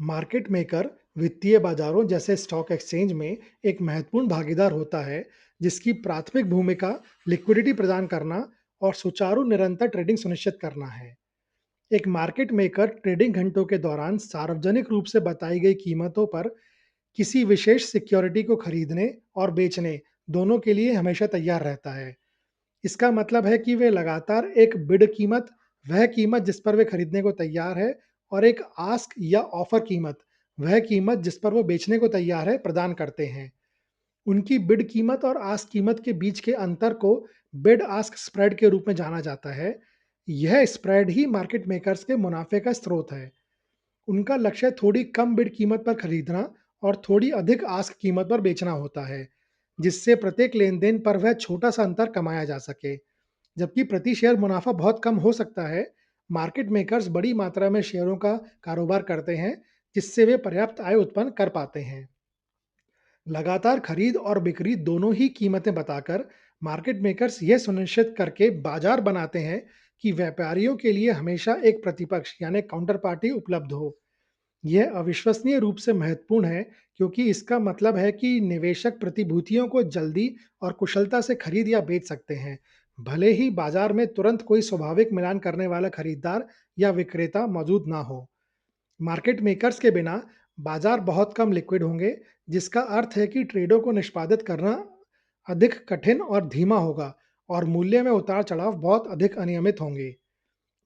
Market maker वित्तीय बाजारों जैसे स्टॉक एक्सचेंज में एक महत्वपूर्ण भागीदार होता है, जिसकी प्राथमिक भूमिका लिक्विडिटी प्रदान करना और सुचारू निरंतर ट्रेडिंग सुनिश्चित करना है। एक मार्केट मेकर ट्रेडिंग घंटों के दौरान सार्वजनिक रूप से बताई गई कीमतों पर किसी विशेष सिक्योरिटी को खरीदने और बेचने दोनों के लिए हमेशा तैयार रहता है। इसका मतलब है कि वे लगातार एक बिड कीमत, वह कीमत जिस पर वे खरीदने को तैयार है, और एक आस्क या ऑफर कीमत, वह कीमत जिस पर वो बेचने को तैयार है, प्रदान करते हैं। उनकी बिड कीमत और आस्क कीमत के बीच के अंतर को बिड आस्क स्प्रेड के रूप में जाना जाता है। यह स्प्रेड ही मार्केट मेकर्स के मुनाफे का स्रोत है। उनका लक्ष्य थोड़ी कम बिड कीमत पर खरीदना और थोड़ी अधिक आस्क कीमत पर बेचना होता है, जिससे प्रत्येक लेन-देन पर वह छोटा-सा अंतर कमाया जा सके। जबकि प्रति शेयर मुनाफा बहुत कम हो सकता है, मार्केट मेकर्स बड़ी मात्रा में शेयरों का कारोबार करते हैं, जिससे वे पर्याप्त आय उत्पन्न कर पाते हैं। लगातार खरीद और बिक्री दोनों ही कीमतें बताकर मार्केट मेकर्स यह सुनिश्चित करके बाजार बनाते हैं कि व्यापारियों के लिए हमेशा एक प्रतिपक्ष यानी काउंटर पार्टी उपलब्ध हो। यह अविश्वसनीय रूप से महत्वपूर्ण है, क्योंकि इसका मतलब है कि निवेशक प्रतिभूतियों को जल्दी और कुशलता से खरीद या बेच सकते हैं, भले ही बाजार में तुरंत कोई स्वाभाविक मिलान करने वाला खरीदार या विक्रेता मौजूद ना हो। मार्केट मेकर्स के बिना बाजार बहुत कम लिक्विड होंगे, जिसका अर्थ है कि ट्रेडों को निष्पादित करना अधिक कठिन और धीमा होगा, और मूल्य में उतार चढ़ाव बहुत अधिक अनियमित होंगे।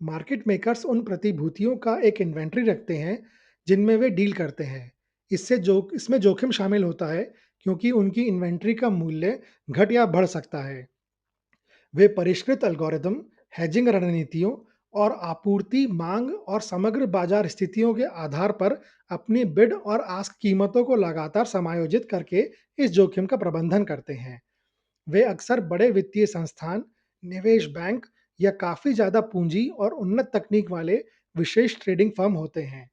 मार्केट मेकर्स उन प्रतिभूतियों का एक इन्वेंट्री रखते हैं जिनमें वे डील करते हैं। इसमें जोखिम शामिल होता है, क्योंकि उनकी इन्वेंट्री का मूल्य घट या बढ़ सकता है। वे परिष्कृत एल्गोरिदम, हेजिंग रणनीतियों और आपूर्ति, मांग और समग्र बाजार स्थितियों के आधार पर अपनी बिड और आस्क कीमतों को लगातार समायोजित करके इस जोखिम का प्रबंधन करते हैं। वे अक्सर बड़े वित्तीय संस्थान, निवेश बैंक या काफ़ी ज़्यादा पूंजी और उन्नत तकनीक वाले विशेष ट्रेडिंग फर्म होते हैं।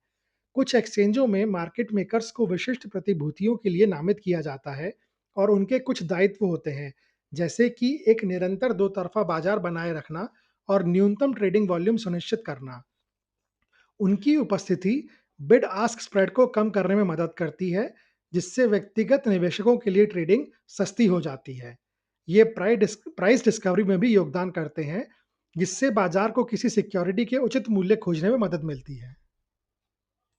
कुछ एक्सचेंजों में मार्केट मेकर्स को विशिष्ट प्रतिभूतियों के लिए नामित किया जाता है, और उनके कुछ दायित्व होते हैं, जैसे कि एक निरंतर दो तरफा बाजार बनाए रखना और न्यूनतम ट्रेडिंग वॉल्यूम सुनिश्चित करना। उनकी उपस्थिति बिड आस्क स्प्रेड को कम करने में मदद करती है, जिससे व्यक्तिगत निवेशकों के लिए ट्रेडिंग सस्ती हो जाती है। ये प्राइस डिस्कवरी में भी योगदान करते हैं, जिससे बाजार को किसी सिक्योरिटी के उचित मूल्य खोजने में मदद मिलती है।